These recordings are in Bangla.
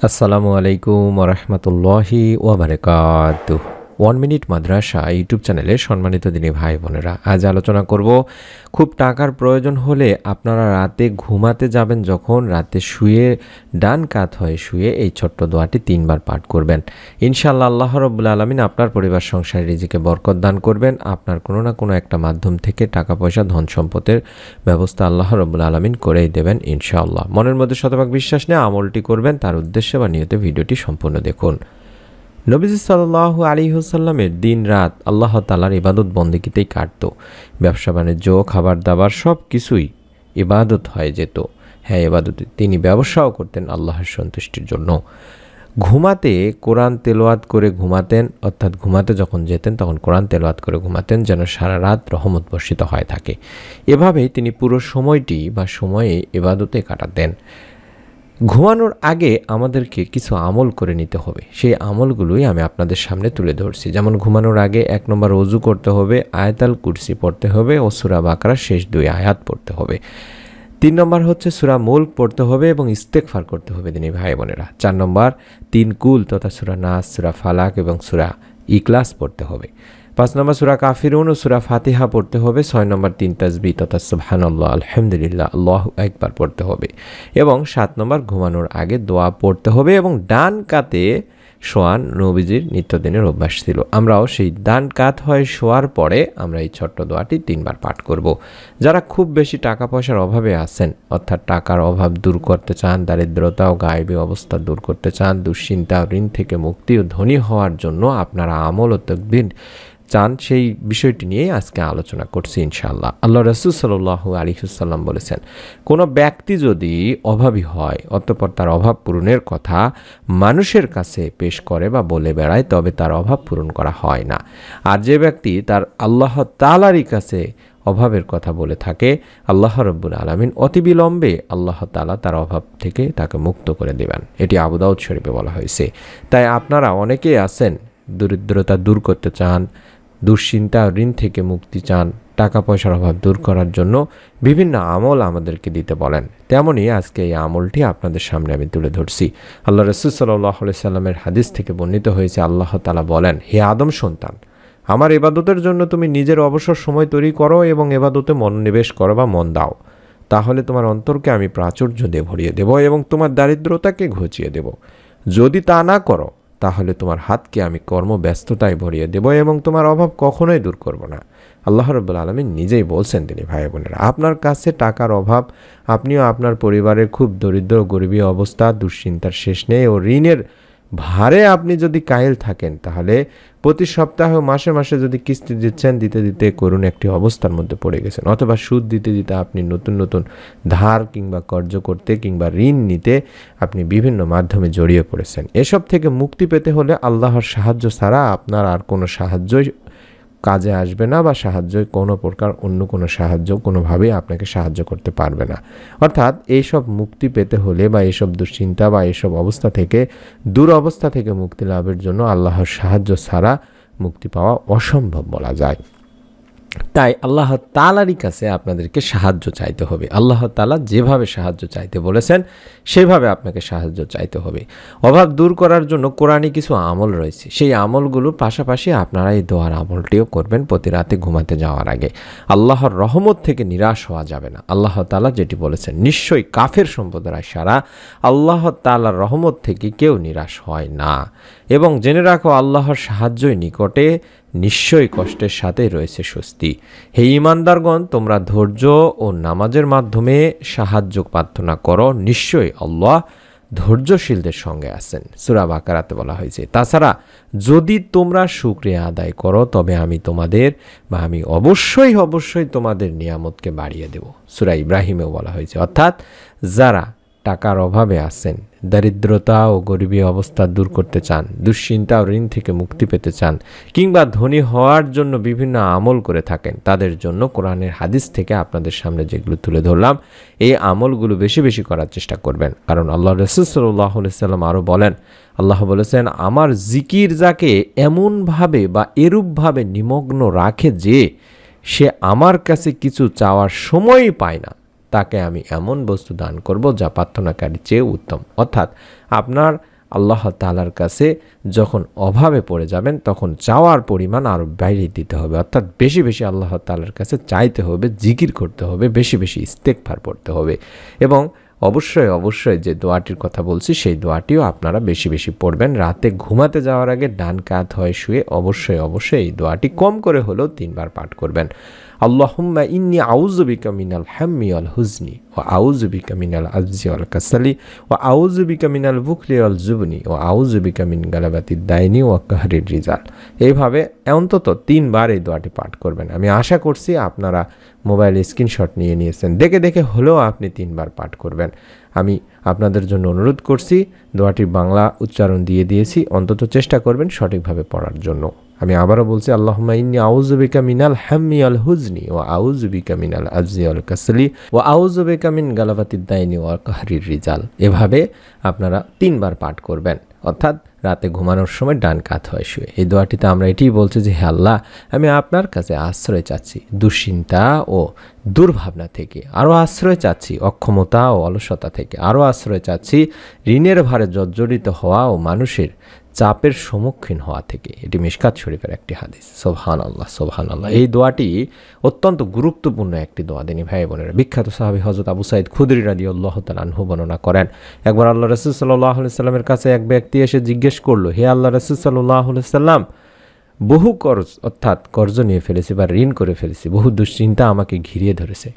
আসসালামু আলাইকুম ওরহমতুল্লাহি ওয়াবারাকাতুহ। 1 মিনিট মাদ্রাসা ইউটিউব চ্যানেলে সম্মানিত দিনী ভাই বোনেরা, আজ আলোচনা করব খুব টাকার প্রয়োজন হলে আপনারা রাতে ঘুমাতে যাবেন, যখন রাতে শুয়ে ডান কাত হয়ে শুয়ে এই ছোট্ট দোয়াটি 3 বার পাঠ করবেন। ইনশাআল্লাহ আল্লাহ রাব্বুল আলামিন আপনার পরিবার সংসারে রিজিকে বরকত দান করবেন। আপনার কোনো না কোনো একটা মাধ্যম থেকে টাকা পয়সা ধন সম্পদের ব্যবস্থা আল্লাহ রাব্বুল আলামিন করেই দেবেন ইনশাআল্লাহ। মনের মধ্যে শতভাগ বিশ্বাস নিয়ে আমলটি করবেন, তার উদ্দেশ্যে বা নিয়তে ভিডিওটি সম্পূর্ণ দেখুন। নবীজি সাল্লাল্লাহু আলাইহি ওয়াসাল্লামের দিন রাত আল্লাহ তাআলার ইবাদত বন্দেগীতেই কাটত। ব্যবসা বাণিজ্য, খাবার দাবার সব কিছুই ইবাদত হয়ে যেত। হ্যাঁ, ইবাদতে তিনি ব্যবসাও করতেন আল্লাহর সন্তুষ্টির জন্য। ঘুমাতে কোরআন তেলাওয়াত করে ঘুমাতেন, অর্থাৎ ঘুমাতে যখন যেতেন তখন কোরআন তেলাওয়াত করে ঘুমাতেন, যেন সারা রাত রহমত বর্ষিত হয়ে থাকে। এভাবেই তিনি পুরো সময়টি বা সময়ে ইবাদতে কাটাতেন। ঘুমানোর আগে আমাদেরকে কিছু আমল করে নিতে হবে, সেই আমলগুলোই আমি আপনাদের সামনে তুলে ধরছি। যেমন ঘুমানোর আগে 1 নম্বর ওযু করতে হবে, আয়াতুল কুরসি পড়তে হবে ও সূরা বাকারার শেষ 2 আয়াত পড়তে হবে। 3 নম্বর হচ্ছে সূরা মুলক পড়তে হবে এবং ইস্তেগফার করতে হবে দিনী ভাই বোনেরা। 4 নম্বর 3 কুল তথা সূরা নাস, সূরা ফালাক এবং সূরা ইখলাস পড়তে হবে। 5 নম্বর সূরা কাফিরুন ও সূরা ফাতিহা পড়তে হবে। 6 নম্বর 3 তাসবিহ তথা সুবহানাল্লাহ, আলহামদুলিল্লাহ, আল্লাহু আকবার পড়তে হবে। এবং 7 নম্বর ঘুমানোর আগে দোয়া পড়তে হবে এবং ডান কাতে শোয়ান নবীজির নিত্যদিনের অভ্যাস ছিল। আমরাও সেই ডান কাত হয়ে শোয়ার পরে আমরা এই ছোট্ট দোয়াটি 3 বার পাঠ করব। যারা খুব বেশি টাকা পয়সার অভাবে আছেন, অর্থাৎ টাকার অভাব দূর করতে চান, দারিদ্রতা ও গায়েবী অবস্থা দূর করতে চান, দুশ্চিন্তা ঋণ থেকে মুক্তি ও ধনী হওয়ার জন্য আপনারা আমল ও তাকবীর চান, সেই বিষয়টি নিয়ে আজকে আলোচনা করছি ইনশাআল্লাহ। আল্লাহ রাসূল সাল্লাল্লাহু আলাইহি ওয়াসাল্লাম বলেছেন, কোনো ব্যক্তি যদি অভাবী হয় অতঃপর তার অভাব পূরণের কথা মানুষের কাছে পেশ করে বা বলে বেড়ায়, তবে তার অভাব পূরণ করা হয় না। আর যে ব্যক্তি তার আল্লাহ তাআলারই কাছে অভাবের কথা বলে থাকে, আল্লাহ রাব্বুল আলামিন অতি বিলম্বে আল্লাহ তাআলা তার অভাব থেকে তাকে মুক্ত করে দেবেন। এটি আবু দাউদ শরীফে বলা হয়েছে। তাই আপনারা অনেকেই আছেন দরিদ্রতা দূর করতে চান, দুশ্চিন্তা ঋণ থেকে মুক্তি চান, টাকা পয়সার অভাব দূর করার জন্য বিভিন্ন আমল আমাদেরকে দিতে বলেন। তেমনই আজকে এই আমলটি আপনাদের সামনে আমি তুলে ধরছি। আল্লাহ রাসূল সাল্লাল্লাহু আলাইহি সাল্লামের হাদিস থেকে বর্ণিত হয়েছে, আল্লাহ তাআলা বলেন, হে আদম সন্তান, আমার ইবাদতের জন্য তুমি নিজের অবসর সময় তৈরি করো এবং ইবাদতে মনোনিবেশ করো বা মন দাও। তাহলে তোমার অন্তরকে আমি প্রাচুর্য দিয়ে ভরিয়ে দেব এবং তোমার দারিদ্রতাকে ঘুচিয়ে দেব। যদি তা না করো তাহলে তোমার হাতকে আমি কর্মব্যস্ততায় ভরিয়ে দেব এবং তোমার অভাব কখনোই দূর করব না। আল্লাহ রাব্বুল আলামিন নিজেই বলছেন তিনি ভাই বোনেরা, আপনার কাছে টাকার অভাব, আপনিও আপনার পরিবারের খুব দরিদ্র গরিবী অবস্থা, দুশ্চিন্তার শেষ নেই ও ঋণের ভারে আপনি যদি কায়েল থাকেন, তাহলে প্রতি সপ্তাহে মাসে মাসে যদি কিস্তি দিচ্ছেন, দিতে দিতে করুণ একটি অবস্থার মধ্যে পড়ে গেছেন, অথবা সুদ দিতে দিতে আপনি নতুন নতুন ধার কিংবা কর্জ করতে কিংবা ঋণ নিতে আপনি বিভিন্ন মাধ্যমে জড়িয়ে পড়েছেন। এসব থেকে মুক্তি পেতে হলে আল্লাহর সাহায্য ছাড়া আপনার আর কোনো সাহায্যই কাজে আসবে না, বা সাহায্যই কোনো প্রকার অন্য কোনো সাহায্য কোনোভাবেই আপনাকে সাহায্য করতে পারবে না। অর্থাৎ এইসব মুক্তি পেতে হলে বা এইসব দুশ্চিন্তা বা এইসব অবস্থা থেকে দুরবস্থা থেকে মুক্তি লাভের জন্য আল্লাহর সাহায্য ছাড়া মুক্তি পাওয়া অসম্ভব বলা যায়। তাই আল্লাহ তাআলারই কাছে আপনাদেরকে সাহায্য চাইতে হবে। আল্লাহ তাআলা যেভাবে সাহায্য চাইতে বলেছেন সেভাবে আপনাকে সাহায্য চাইতে হবে। অভাব দূর করার জন্য কোরআনে কিছু আমল রয়েছে, সেই আমলগুলোর পাশাপাশি আপনারা এই দোয়ার আমলটিও করবেন প্রতি রাতে ঘুমাতে যাওয়ার আগে। আল্লাহর রহমত থেকে নিরাশ হওয়া যাবে না। আল্লাহ তাআলা যেটি বলেছেন, নিশ্চয়ই কাফের সম্প্রদায় সারা আল্লাহ তাআলার রহমত থেকে কেউ নিরাশ হয় না। এবং জেনে রাখো, আল্লাহর সাহায্যই নিকটে, নিশ্চয়ই কষ্টের সাথেই রয়েছে স্বস্তি। হে ঈমানদারগণ, তোমরা ধৈর্য ও নামাজের মাধ্যমে সাহায্য প্রার্থনা করো, নিশ্চয়ই আল্লাহ ধৈর্যশীলদের সঙ্গে আছেন। সূরা বাকারাতে বলা হয়েছে, তাছাড়া যদি তোমরা শুকরিয়া আদায় করো তবে আমি অবশ্যই তোমাদের নিয়ামতকে বাড়িয়ে দেব। সূরা ইব্রাহিমেও বলা হয়েছে, অর্থাৎ যারা টাকার অভাবে আছেন, দারিদ্রতা ও গরিবী অবস্থা দূর করতে চান, দুশ্চিন্তা ও ঋণ থেকে মুক্তি পেতে চান, কিংবা ধনী হওয়ার জন্য বিভিন্ন আমল করে থাকেন, তাদের জন্য কোরআনের হাদিস থেকে আপনাদের সামনে যেগুলো তুলে ধরলাম, এই আমলগুলো বেশি বেশি করার চেষ্টা করবেন। কারণ আল্লাহ রাসূল সাল্লাল্লাহু আলাইহি সাল্লাম আরও বলেন, আল্লাহ বলেছেন, আমার জিকির যাকে এমনভাবে বা এরূপভাবে নিমগ্ন রাখে যে সে আমার কাছে কিছু চাওয়ার সময়ই পায় না, তাকে আমি এমন বস্তু দান করব যা প্রার্থনাকারীর চেয়ে উত্তম। অর্থাৎ আপনার আল্লাহ তাআলার কাছে যখন অভাবে পড়ে যাবেন তখন চাওয়ার পরিমাণ আরও বাইরে দিতে হবে, অর্থাৎ বেশি বেশি আল্লাহ তাআলার কাছে চাইতে হবে, জিকির করতে হবে, বেশি বেশি ইস্তেগফার পড়তে হবে। এবং অবশ্যই অবশ্যই যে দোয়াটির কথা বলছি সেই দোয়াটিও আপনারা বেশি বেশি পড়বেন। রাতে ঘুমাতে যাওয়ার আগে ডান কাত হয়ে শুয়ে অবশ্যই অবশ্যই এই দোয়াটি কম করে হলেও 3 বার পাঠ করবেন। আল্লাহুম্মা ইন্নী আউযু বিকা মিনাল হাম্মি ওয়াল হুজনি ওয়া আউযু বিকা মিনাল আজজি ওয়াল কাসালি ওয়া আউযু বিকা মিনাল বুখলি ওয়াল জুবনি ওয়া আউযু বিকা মিন গালাবাতিদ দাইনি ওয়া কাহরির রিজাল। এইভাবে অন্তত 3 বার এই দোয়াটি পাঠ করবেন। আমি আশা করছি আপনারা মোবাইলে স্ক্রিনশট নিয়ে নিয়েছেন, দেখে দেখে হলেও আপনি 3 বার পাঠ করবেন। আমি আপনাদের জন্য অনুরোধ করছি, দোয়াটির বাংলা উচ্চারণ দিয়ে দিয়েছি, অন্তত চেষ্টা করবেন সঠিকভাবে পড়ার জন্য। আমি আবারও বলছি, আল্লাহুম্মা ইন্নী আউযু বিকা মিনাল হাম্মি ওয়াল হুজনি ওয়া আউযু বিকা মিনাল আজজি ওয়াল কাসলি ওয়া আউযু বিকা মিন গালাবাতিদ দাইনি ওয়া কাহরির রিজাল। এভাবে আপনারা 3 বার পাঠ করবেন, অর্থাৎ রাতে ঘুমানোর সময় ডান কাত হয়ে শুয়ে। এই দোয়াটিতে আমরা এটিই বলছি যে, হে আল্লাহ, আমি আপনার কাছে আশ্রয় চাচ্ছি দুশ্চিন্তা ও দুর্ভাবনা থেকে, আরও আশ্রয় চাচ্ছি অক্ষমতা ও অলসতা থেকে, আরও আশ্রয় চাচ্ছি ঋণের ভারে জর্জরিত হওয়া ও মানুষের চাপের সম্মুখীন হওয়া থেকে। এটি মিশকাত শরীফের একটি হাদিস। সুবহানাল্লাহ সুবহানাল্লাহ। এই দোয়াটি অত্যন্ত গুরুত্বপূর্ণ একটি দোয়া। দিনী ভাই বোনেরা, বিখ্যাত সাহাবী হযরত আবু সাঈদ খুদরি রাদিয়াল্লাহু তাআলা আনহু বর্ণনা করেন, একবার আল্লাহ রাসূল সাল্লাল্লাহু আলাইহি সাল্লামের কাছে এক ব্যক্তি এসে জিজ্ঞেস করলো, হে আল্লাহ রাসূল সাল্লাল্লাহু আলাইহি সাল্লাম, বহু কর্জ নিয়ে ফেলেছি বা ঋণ করে ফেলেছি, বহু দুশ্চিন্তা আমাকে ঘিরিয়ে ধরেছে।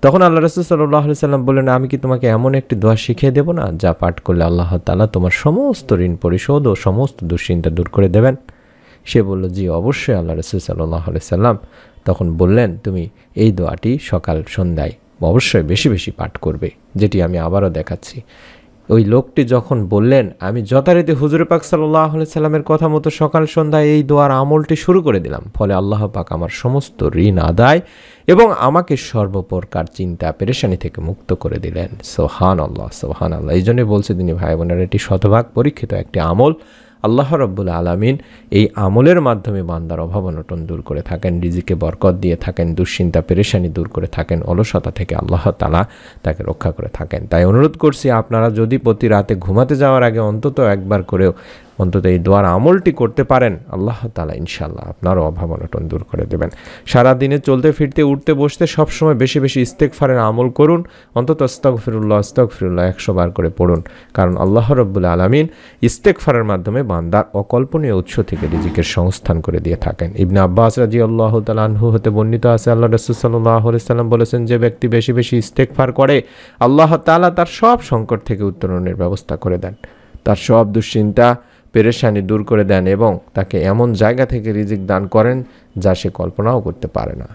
তখন আল্লাহ রাসূল সাল্লাল্লাহু আলাইহি সাল্লাম বললেন, আমি কি তোমাকে এমন একটি দোয়া শিখিয়ে দেব না যা পাঠ করলে আল্লাহ তাআলা তোমার সমস্ত ঋণ পরিশোধ ও সমস্ত দুশ্চিন্তা দূর করে দেবেন? সে বলল, জি অবশ্যই আল্লাহ রাসূল সাল্লাল্লাহু আলাইহি সাল্লাম। তখন বললেন, তুমি এই দোয়াটি সকাল সন্ধ্যায় অবশ্যই বেশি বেশি পাঠ করবে, যেটি আমি আবারও দেখাচ্ছি। ওই লোকটি যখন বললেন, আমি যথারীতি হুজুর পাক সাল্লাল্লাহু আলাইহি সাল্লামের কথা মতো সকাল সন্ধ্যায় এই দোয়ার আমলটি শুরু করে দিলাম, ফলে আল্লাহ পাক আমার সমস্ত ঋণ আদায় এবং আমাকে সর্বপ্রকার চিন্তা পেরেশানি থেকে মুক্ত করে দিলেন। সুবহানাল্লাহ সুবহানাল্লাহ। এই জন্যই বলছে তিনি ভাই বোনেরা, এটি শতভাগ পরীক্ষিত একটি আমল। আল্লাহ রাব্বুল আলামিন এই আমলের মাধ্যমে বান্দার অভাব অনটন দূর করে থাকেন, রিজিকে বরকত দিয়ে থাকেন, দুশ্চিন্তা পেরেশানি দূর করে থাকেন, অলসতা থেকে আল্লাহ তাআলা তাকে রক্ষা করে থাকেন। তাই অনুরোধ করছি, আপনারা যদি প্রতি রাতে ঘুমাতে যাওয়ার আগে অন্তত একবার করেও অন্তত এই দোয়ার আমলটি করতে পারেন, আল্লাহ তাআলা ইনশাআল্লাহ আপনারও অভাব অনটন দূর করে দেবেন। সারা দিনে চলতে ফিরতে উঠতে বসতে সবসময় বেশি বেশি ইস্তেগফারের আমল করুন, অন্তত আস্তাগফিরুল্লাহ আস্তাগফিরুল্লাহ 100 বার করে পড়ুন, কারণ আল্লাহ রাব্বুল আলামিন ইস্তেগফারের মাধ্যমে বান্দার অকল্পনীয় উৎস থেকে রিজিকের সংস্থান করে দিয়ে থাকেন। ইবনে আব্বাস রাদিয়াল্লাহু তাআলা আনহু হতে বর্ণিত আছে, আল্লাহ রাসূল সাল্লাল্লাহু আলাইহি সাল্লাম বলেছেন, যে ব্যক্তি বেশি বেশি ইস্তেগফার করে আল্লাহ তাআলা তার সব সংকট থেকে উত্তরণের ব্যবস্থা করে দেন, তার সব দুশ্চিন্তা পেরেশানি দূর করে দেন এবং তাকে এমন জায়গা থেকে রিজিক দান করেন যা সে কল্পনাও করতে পারে না।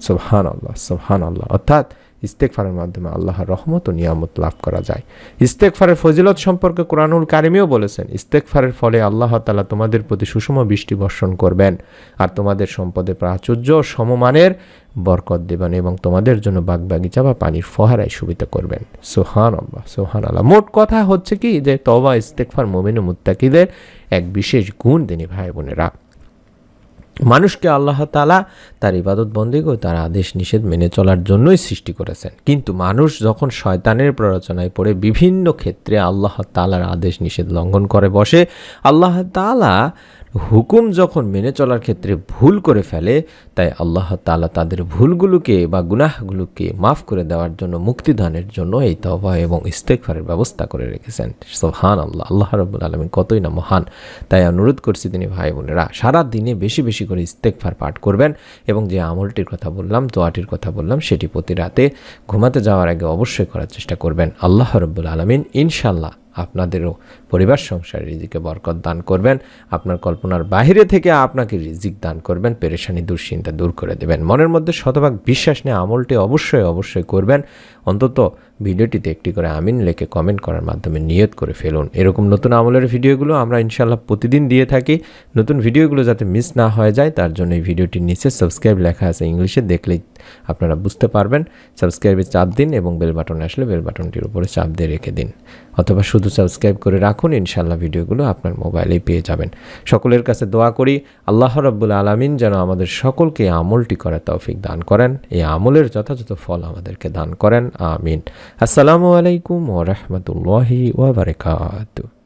সুবহানাল্লাহ সুবহানাল্লাহ। অর্থাৎ ইস্তেগফারের মাধ্যমে আল্লাহর রহমত ও নিয়ামত লাভ করা যায়। ইস্তেগফারের ফজিলত সম্পর্কে কোরআনুল কারিমেও বলেছেন, ইস্তেগফারের ফলে আল্লাহ তাআলা তোমাদের প্রতি সুষম বৃষ্টি বর্ষণ করবেন আর তোমাদের সম্পদে প্রাচুর্য ও সমমানের বরকত দেবেন এবং তোমাদের জন্য বাগবাগিচা বা পানির ফোয়ারায় সুবিধা করবেন। সুবহানাল্লাহ সুবহানাল্লাহ। মোট কথা হচ্ছে কি, যে তওবা ইস্তেগফার মুমিন ও মুত্তাকিদের এক বিশেষ গুণ। দিনী ভাই বোনেরা, মানুষকে আল্লাহ তাআলা তার ইবাদত বন্দেগী ও তার আদেশ নিষেধ মেনে চলার জন্যই সৃষ্টি করেছেন, কিন্তু মানুষ যখন শয়তানের প্ররোচনায় পড়ে বিভিন্ন ক্ষেত্রে আল্লাহ তাআলার আদেশ নিষেধ লঙ্ঘন করে বসে, আল্লাহ তাআলা হুকুম যখন মেনে চলার ক্ষেত্রে ভুল করে ফেলে, তাই আল্লাহ তাআলা তাদের ভুলগুলোকে বা গুনাহগুলোকে মাফ করে দেওয়ার জন্য, মুক্তিদানের জন্য এই তওবা এবং ইস্তেগফারের ব্যবস্থা করে রেখেছেন। সুবহানাল্লাহ। আল্লাহ রাব্বুল আলামিন কতই না মহান। তাই অনুরোধ করছি তিনি ভাই বোনেরা, সারা দিনে বেশি বেশি করে ইস্তেগফার পাঠ করবেন এবং যে আমলটির কথা বললাম, দোয়াটির কথা বললাম, সেটি প্রতি রাতে ঘুমাতে যাওয়ার আগে অবশ্যই করার চেষ্টা করবেন। আল্লাহ রাব্বুল আলামিন ইনশাআল্লাহ আপনাদেরও পরিবার সংসারে রিজিকে বরকত দান করবেন, আপনার কল্পনার বাইরে থেকে আপনাকে রিজিক দান করবেন, পেরেশানি দুশ্চিন্তা দূর করে দেবেন। মনের মধ্যে শতভাগ বিশ্বাস নিয়ে আমলটি অবশ্যই অবশ্যই করবেন। অন্তত ভিডিওটিতে একটি করে আমিন লিখে কমেন্ট করার মাধ্যমে নিয়ত করে ফেলুন। এরকম নতুন আমলের ভিডিওগুলো আমরা ইনশাআল্লাহ প্রতিদিন দিয়ে থাকি। নতুন ভিডিওগুলো যাতে মিস না হয়ে যায় তার জন্য এই ভিডিওটির নিচে সাবস্ক্রাইব লেখা আছে, ইংলিশে দেখলেই আপনারা বুঝতে পারবেন। সাবস্ক্রাইবে চাপ দিন এবং বেল বাটন আসলে বেল বাটনটির উপরে চাপ দিয়ে রেখে দিন, অথবা শুধু সাবস্ক্রাইব করে রাখুন, ইনশাআল্লাহ ভিডিওগুলো আপনার মোবাইলেই পেয়ে যাবেন। সকলের কাছে দোয়া করি, আল্লাহ রাব্বুল আলামিন যেন আমাদের সকলকে আমলটি করার তৌফিক দান করেন, এই আমলের যথাযথ ফল আমাদেরকে দান করেন। আমিন। আসসালামু আলাইকুম ওয়া রাহমাতুল্লাহি ওয়া বারাকাতুহু।